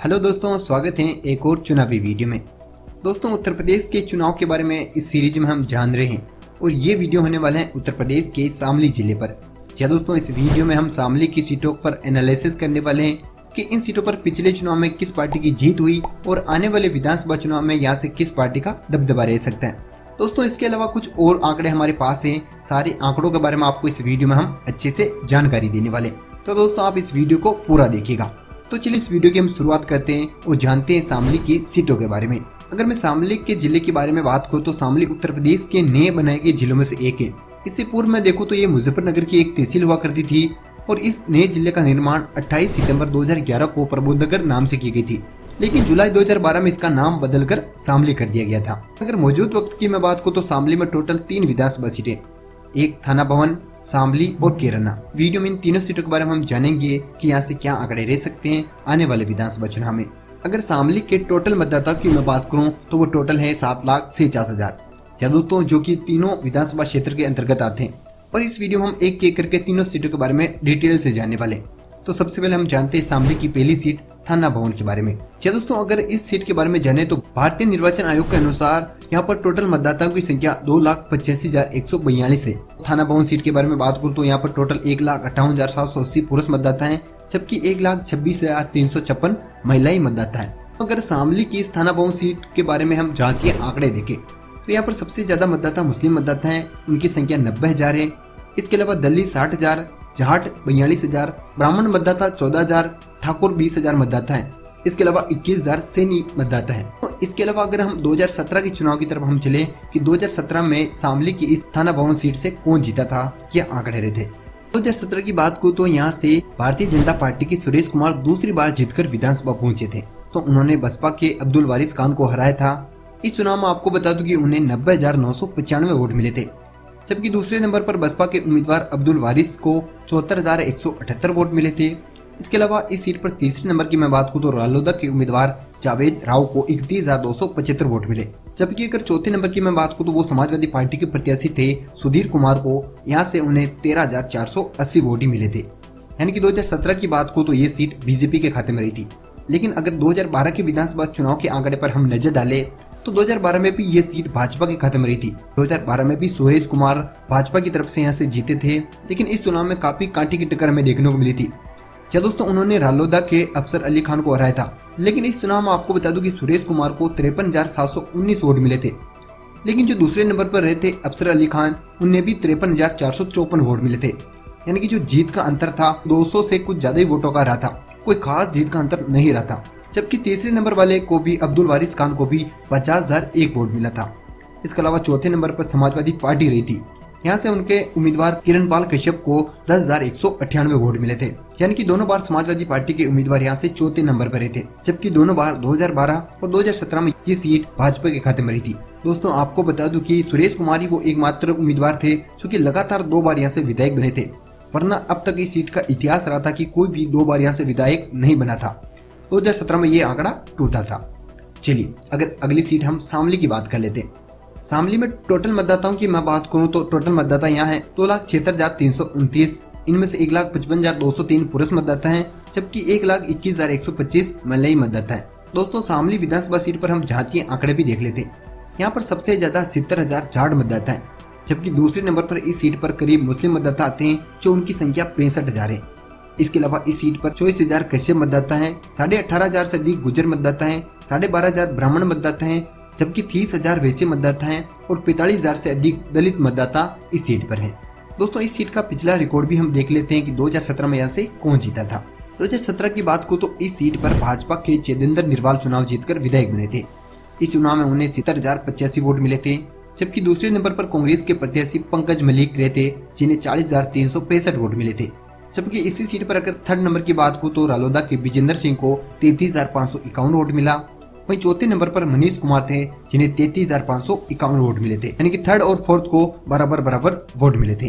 Hello दोस्तों, स्वागत है एक और चुनावी वीडियो में। दोस्तों, उत्तर प्रदेश के चुनाव के बारे में इस सीरीज में हम जान रहे हैं और ये वीडियो होने वाला है उत्तर प्रदेश के शामली जिले पर। क्या दोस्तों, इस वीडियो में हम शामली की सीटों पर एनालिसिस करने वाले हैं कि इन सीटों पर पिछले चुनाव में किस पार्टी की जीत हुई और आने वाले विधानसभा चुनाव में यहाँ से किस पार्टी का दबदबा रह सकता है। दोस्तों, इसके अलावा कुछ और आंकड़े हमारे पास हैं। सारे आंकड़ों के बारे में आपको इस वीडियो में हम अच्छे से जानकारी देने वाले। तो दोस्तों, आप इस वीडियो को पूरा देखिएगा। तो चलिए इस वीडियो की हम शुरुआत करते हैं और जानते हैं शामली की सीटों के बारे में। अगर मैं शामली के जिले के बारे में बात करूं तो शामली उत्तर प्रदेश के नए बनाए गए जिलों में से एक है। इससे पूर्व में देखूं तो ये मुजफ्फरनगर की एक तहसील हुआ करती थी और इस नए जिले का निर्माण 28 सितंबर 2011 को प्रबोधनगर नाम से की गई थी, लेकिन जुलाई 2012 में इसका नाम बदलकर शामली कर दिया गया था। अगर मौजूद वक्त की मैं बात करूं तो शामली में टोटल 3 विधानसभा सीटें, एक थाना भवन, शामली और केरना। वीडियो में इन तीनों सीटों के बारे में हम जानेंगे कि यहाँ से क्या आंकड़े रह सकते हैं आने वाले विधानसभा चुनाव में। अगर शामली के टोटल मतदाता की मैं बात करूं तो वो टोटल है 7,46,000। क्या दोस्तों, जो कि तीनों विधानसभा क्षेत्र के अंतर्गत आते हैं और इस वीडियो में हम एक करके तीनों सीटों के बारे में डिटेल से जानने वाले। तो सबसे पहले हम जानते हैं शामली की पहली सीट थाना भवन के बारे में। क्या दोस्तों, अगर इस सीट के बारे में जाने तो भारतीय निर्वाचन आयोग के अनुसार यहाँ पर टोटल मतदाताओं की संख्या 2,85,142 है। थाना भवन सीट के बारे में बात करूँ तो यहाँ पर टोटल 1,58,780 पुरुष मतदाता है, जबकि 1,26,356 महिलाएं मतदाता है। अगर शामली की इस थाना भवन सीट के बारे में हम जातीय आंकड़े देखें तो यहाँ पर सबसे ज्यादा मतदाता मुस्लिम मतदाता है, उनकी संख्या 90,000 है। इसके अलावा दलित 60,000, जाट 42,000, ब्राह्मण मतदाता 14,000, ठाकुर 20,000 मतदाता है। इसके अलावा 21,000 सैनी मतदाता है। तो इसके अलावा अगर हम 2017 के चुनाव की तरफ हम चले कि 2017 में शामली की इस थाना भवन सीट से कौन जीता था, क्या आंकड़े रहे थे। 2017 की बात को तो यहाँ से भारतीय जनता पार्टी के सुरेश कुमार दूसरी बार जीतकर विधानसभा पहुंचे थे। तो उन्होंने बसपा के अब्दुल वारिस खान को हराया था। इस चुनाव में आपको बता दूं कि उन्हें 90,995 वोट मिले थे, जबकि दूसरे नंबर पर बसपा के उम्मीदवार अब्दुल वारिस को 74,178 वोट मिले थे। इसके अलावा इस सीट पर तीसरे नंबर की मैं बात करूं तो रालोदा के उम्मीदवार जावेद राव को 31,275 वोट मिले, जबकि अगर चौथे नंबर की मैं बात करूं तो वो समाजवादी पार्टी के प्रत्याशी थे सुधीर कुमार को, यहाँ से उन्हें 13,480 वोट ही मिले थे। यानी कि 2017 की बात करूं तो ये सीट बीजेपी के खाते में रही थी। लेकिन अगर 2012 के विधानसभा चुनाव के आंकड़े पर हम नजर डालें तो 2012 में भी ये सीट भाजपा के खाते में रही थी। 2012 में भी सुरेश कुमार भाजपा की तरफ से यहाँ से जीते थे, लेकिन इस चुनाव में काफी कांटे की टक्कर हमें देखने को मिली थी। क्या दोस्तों, उन्होंने रालोदा के अफसर अली खान को हराया था, लेकिन इस चुनाव में आपको बता दूं कि सुरेश कुमार को 53,719 वोट मिले थे। लेकिन जो दूसरे नंबर पर रहे थे अफसर अली खान, उन्हें भी 53,454 वोट मिले थे। यानी कि जो जीत का अंतर था 200 से कुछ ज्यादा ही वोटों का रहा था, कोई खास जीत का अंतर नहीं रहा था। जबकि तीसरे नंबर वाले को भी अब्दुल वारिस खान को भी 50,001 वोट मिला था। इसके अलावा चौथे नंबर पर समाजवादी पार्टी रही थी, यहाँ से उनके उम्मीदवार किरणपाल कश्यप को 10,198 वोट मिले थे। यानी कि दोनों बार समाजवादी पार्टी के उम्मीदवार यहाँ से चौथे नंबर पर रहे थे, जबकि दोनों बार 2012 और 2017 में ये सीट भाजपा के खाते में रही थी। दोस्तों, आपको बता दूं कि सुरेश कुमार ही वो एकमात्र उम्मीदवार थे जो कि लगातार 2 बार यहाँ से विधायक बने थे, वरना अब तक इस सीट का इतिहास रहा था कि कोई भी 2 बार यहाँ से विधायक नहीं बना था। 2017 में ये आंकड़ा टूटा था। चलिए अगर अगली सीट हम शामली की बात कर लेते हैं। शामली में टोटल मतदाताओं की मैं बात करूं तो टोटल मतदाता यहाँ है 2,76,329। इनमें से 1,55,203 पुरुष मतदाता हैं, जबकि 1,21,125 महिला मतदाता है। दोस्तों, शामली विधानसभा सीट पर हम जातीय आंकड़े भी देख लेते हैं। यहाँ पर सबसे ज्यादा 70,000 जाट मतदाता है, जबकि दूसरे नंबर पर इस सीट पर करीब मुस्लिम मतदाता आते हैं, जो उनकी संख्या 65,000 है। इसके अलावा इस सीट पर 24,000 कश्यप मतदाता हैं, 18,500 से अधिक गुजर मतदाता हैं, 12,500 ब्राह्मण मतदाता हैं, जबकि 30,000 वैश्य मतदाता हैं और 45,000 से अधिक दलित मतदाता इस सीट पर हैं। दोस्तों, इस सीट का पिछला रिकॉर्ड भी हम देख लेते हैं कि 2017 में यहाँ से कौन जीता था। 2017 की बात को तो इस सीट पर भाजपा के चेदेंद्र निर्वाल चुनाव जीतकर विधायक बने थे। इस चुनाव में उन्हें 70,085 वोट मिले थे, जबकि दूसरे नंबर पर कांग्रेस के प्रत्याशी पंकज मलिक रहे थे, जिन्हें 40,365 वोट मिले थे। जबकि इसी सीट पर अगर थर्ड नंबर की बात को तो रालोदा के विजेंद्र सिंह को 33,551 वोट मिला। वहीं चौथे नंबर पर मनीष कुमार थे, जिन्हें 33,551 वोट मिले थे। यानी कि थर्ड और फोर्थ को बराबर वोट मिले थे।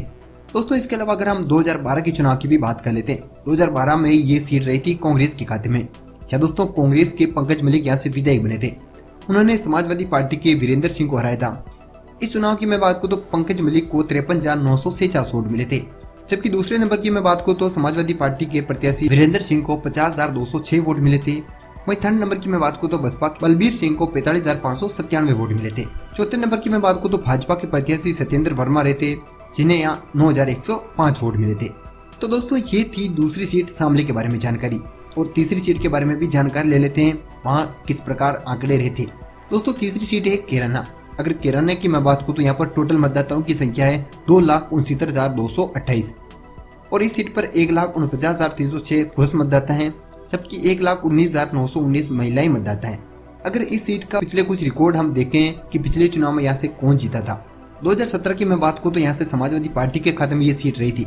दोस्तों, इसके अलावा अगर हम 2012 के चुनाव की भी बात कर लेते हैं, 2012 में ये सीट रही थी कांग्रेस के खाते में। क्या दोस्तों, कांग्रेस के पंकज मलिक यहाँ से विधायक बने थे। उन्होंने समाजवादी पार्टी के वीरेंद्र सिंह को हराया था। इस चुनाव की मैं बात करूं तो पंकज मलिक को 53,946 वोट मिले थे, जबकि दूसरे नंबर की मैं बात करूं तो समाजवादी पार्टी के प्रत्याशी वीरेंद्र सिंह को 50,206 वोट मिले थे। वहीं थर्ड नंबर की मैं बात करूं तो बसपा के बलबीर सिंह को 45,597 वोट मिले थे। चौथे नंबर की मैं बात करूं तो भाजपा के प्रत्याशी सत्येंद्र वर्मा रहे थे, जिन्हें यहाँ 9,105 वोट मिले थे। तो दोस्तों ये थी दूसरी सीट शामली के बारे में जानकारी, और तीसरी सीट के बारे में भी जानकारी ले लेते हैं, वहाँ किस प्रकार आंकड़े रहे थे। दोस्तों तीसरी सीट है कैराना। अगर कैराना की मैं बात करूँ तो यहाँ पर टोटल मतदाताओं की संख्या है 2,69,228, और इस सीट पर 1,49,306 पुरुष मतदाता हैं, जबकि 1,19,919 महिलाएं मतदाता हैं। अगर इस सीट का पिछले कुछ रिकॉर्ड हम देखें कि पिछले चुनाव में यहाँ से कौन जीता था, 2017 की मैं बात करूँ तो यहाँ से समाजवादी पार्टी के खाते में ये सीट रही थी।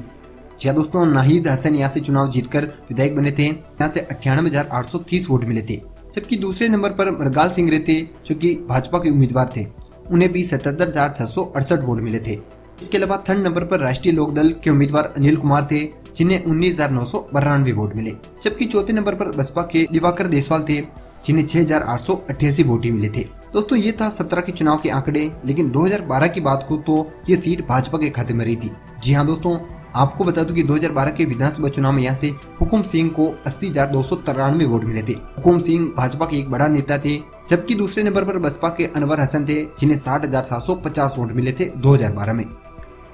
जी दोस्तों, नाहिद हसन यहाँ से चुनाव जीतकर विधायक बने थे। यहाँ से 98,830 वोट मिले थे, जबकि दूसरे नंबर पर मरगाल सिंह रहे थे, जो कि भाजपा के उम्मीदवार थे। उन्हें भी 77,668 वोट मिले थे। इसके अलावा थर्ड नंबर पर राष्ट्रीय लोकदल के उम्मीदवार अनिल कुमार थे, जिन्हें 19,992 वोट मिले, जबकि चौथे नंबर पर बसपा के दिवाकर देसवाल थे, जिन्हें 6,888 वोट ही मिले थे। दोस्तों ये था 17 के चुनाव के आंकड़े, लेकिन 2012 की बात करूं तो ये सीट भाजपा के खाते में रही थी। जी हाँ दोस्तों, आपको बता दूं कि 2012 के विधानसभा चुनाव में यहाँ से हुकुम सिंह को 80,293 वोट मिले थे। हुकुम सिंह भाजपा के एक बड़ा नेता थे, जबकि दूसरे नंबर पर बसपा के अनवर हसन थे, जिन्हें 60,750 वोट मिले थे 2012 में।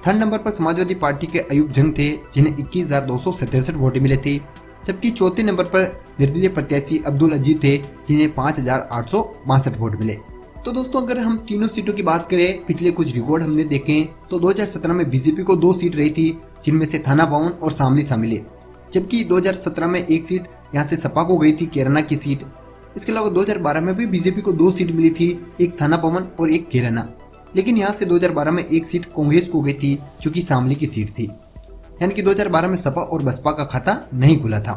थर्ड नंबर पर समाजवादी पार्टी के अयूब जंग थे, जिन्हें 21,267 वोट मिले थे, जबकि चौथे नंबर पर निर्दलीय प्रत्याशी अब्दुल अजीज थे, जिन्हें 5,862 वोट मिले। तो दोस्तों अगर हम तीनों सीटों की बात करें, पिछले कुछ रिकॉर्ड हमने देखें तो 2017 में बीजेपी को 2 सीट रही थी, जिनमें से थाना भवन और शामली शामिल है, जबकि 2017 में एक सीट यहाँ से सपा को गई थी, कैराना की सीट। इसके अलावा 2012 में भी बीजेपी को 2 सीट मिली थी, एक थाना भवन और एक कैराना, लेकिन यहाँ से 2012 में एक सीट कांग्रेस को गई थी, जो कि शामली की सीट थी। यानी कि 2012 में सपा और बसपा का खाता नहीं खुला था।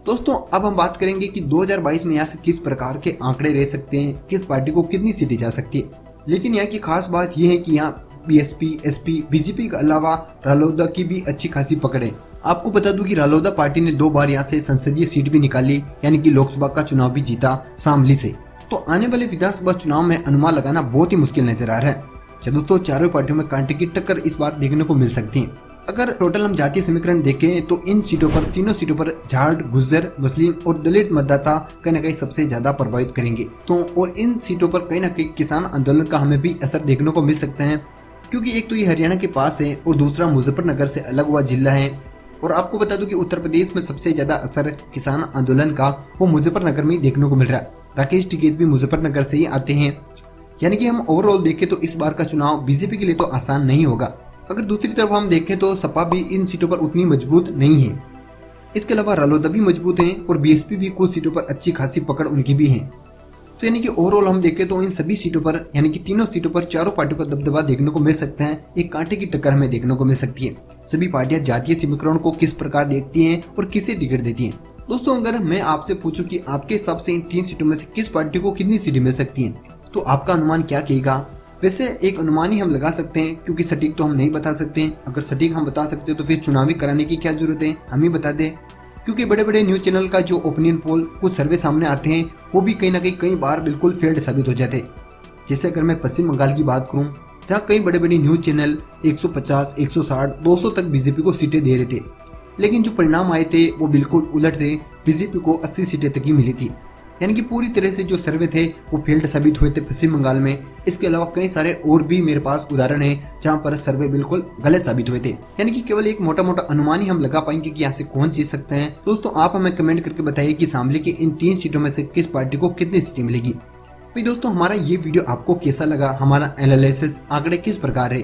दोस्तों अब हम बात करेंगे कि 2022 में यहाँ से किस प्रकार के आंकड़े रह सकते हैं, किस पार्टी को कितनी सीटें जा सकती है। लेकिन यहाँ की खास बात यह है कि यहाँ बीएसपी, एसपी, बीजेपी के अलावा रालोदा की भी अच्छी खासी पकड़ है। आपको बता दूं कि रालोदा पार्टी ने 2 बार यहाँ से संसदीय सीट भी निकाली, यानी कि लोकसभा का चुनाव भी जीता शामली से। तो आने वाले विधानसभा चुनाव में अनुमान लगाना बहुत ही मुश्किल नजर आ रहा है। दोस्तों चारों पार्टियों में कांटे की टक्कर इस बार देखने को मिल सकती है। अगर टोटल हम जातीय समीकरण देखें तो इन सीटों पर, तीनों सीटों पर जाट, गुज्जर, मुस्लिम और दलित मतदाता कहीं न कहीं सबसे ज्यादा प्रभावित करेंगे। तो और इन सीटों पर कहीं न कहीं किसान आंदोलन का हमें भी असर देखने को मिल सकता है, क्योंकि एक तो ये हरियाणा के पास है और दूसरा मुजफ्फरनगर से अलग हुआ जिला है। और आपको बता दूं कि उत्तर प्रदेश में सबसे ज्यादा असर किसान आंदोलन का वो मुजफ्फरनगर में देखने को मिल रहा है। राकेश टिकैत भी मुजफ्फरनगर से ही आते हैं। यानी कि हम ओवरऑल देखें तो इस बार का चुनाव बीजेपी के लिए तो आसान नहीं होगा। अगर दूसरी तरफ हम देखें तो सपा भी इन सीटों पर उतनी मजबूत नहीं है। इसके अलावा रालोदा भी मजबूत है और बीएसपी भी कुछ सीटों पर अच्छी खासी पकड़ उनकी भी है। तो यानी कि ओवरऑल हम देखें तो इन सभी सीटों पर, यानी कि तीनों सीटों पर चारों पार्टियों का दबदबा देखने को मिल सकता है। एक कांटे की टक्कर हमें देखने को मिल सकती है। सभी पार्टियां जातीय समीकरण को किस प्रकार देखती हैं और किसे टिकट देती हैं। दोस्तों अगर मैं आपसे पूछूं कि आपके हिसाब से इन 3 सीटों में से किस पार्टी को कितनी सीटें मिल सकती हैं, तो आपका अनुमान क्या कहेगा? वैसे एक अनुमान ही हम लगा सकते हैं, क्योंकि सटीक तो हम नहीं बता सकते। अगर सटीक हम बता सकते तो फिर चुनावी कराने की क्या जरूरत है, हम ही बता दें। क्योंकि बड़े बड़े न्यूज चैनल का जो ओपिनियन पोल, कुछ सर्वे सामने आते हैं, वो भी कहीं ना कई बार बिल्कुल फेल्ड साबित हो जाते। जैसे अगर मैं पश्चिम बंगाल की बात करूं, जहाँ कई बड़े बड़े न्यूज चैनल 150, 160, 200 तक बीजेपी को सीटें दे रहे थे, लेकिन जो परिणाम आए थे वो बिल्कुल उलट थे। बीजेपी को 80 सीटें तक ही मिली थी। यानी कि पूरी तरह से जो सर्वे थे वो फेल्ड साबित हुए थे पश्चिम बंगाल में। इसके अलावा कई सारे और भी मेरे पास उदाहरण हैं जहां पर सर्वे बिल्कुल गलत साबित हुए थे। यानी कि केवल एक मोटा मोटा अनुमान ही हम लगा पाएंगे कि यहाँ से कौन जीत सकते हैं। दोस्तों आप हमें कमेंट करके बताइए कि शामली की इन 3 सीटों में से किस पार्टी को कितनी सीटें मिलेगी। भाई दोस्तों हमारा ये वीडियो आपको कैसा लगा, हमारा एनालिसिस आंकड़े किस प्रकार है।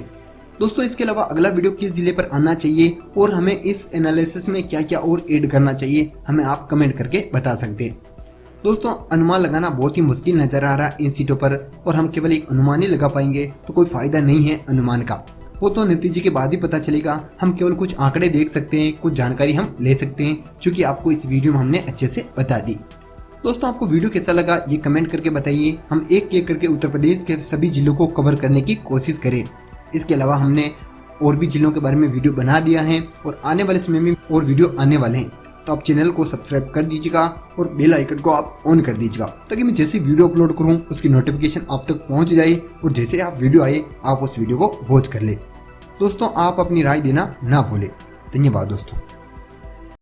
दोस्तों इसके अलावा अगला वीडियो किस जिले पर आना चाहिए और हमें इस एनालिसिस में क्या क्या और ऐड करना चाहिए, हमें आप कमेंट करके बता सकते हैं। दोस्तों अनुमान लगाना बहुत ही मुश्किल नजर आ रहा है इन सीटों पर, और हम केवल एक अनुमान ही लगा पाएंगे तो कोई फायदा नहीं है अनुमान का। वो तो नतीजे के बाद ही पता चलेगा। हम केवल कुछ आंकड़े देख सकते हैं, कुछ जानकारी हम ले सकते हैं, जो कि आपको इस वीडियो में हमने अच्छे से बता दी। दोस्तों आपको वीडियो कैसा लगा ये कमेंट करके बताइए। हम एक एक करके उत्तर प्रदेश के सभी जिलों को कवर करने की कोशिश करें। इसके अलावा हमने और भी जिलों के बारे में वीडियो बना दिया है और आने वाले समय में और वीडियो आने वाले हैं। तो आप चैनल को सब्सक्राइब कर दीजिएगा और बेल आइकन को आप ऑन कर दीजिएगा, ताकि मैं जैसे वीडियो अपलोड करूं उसकी नोटिफिकेशन आप तक पहुंच जाए और जैसे आप वीडियो आए आप उस वीडियो को वॉच कर ले। दोस्तों आप अपनी राय देना ना भूलें। धन्यवाद दोस्तों।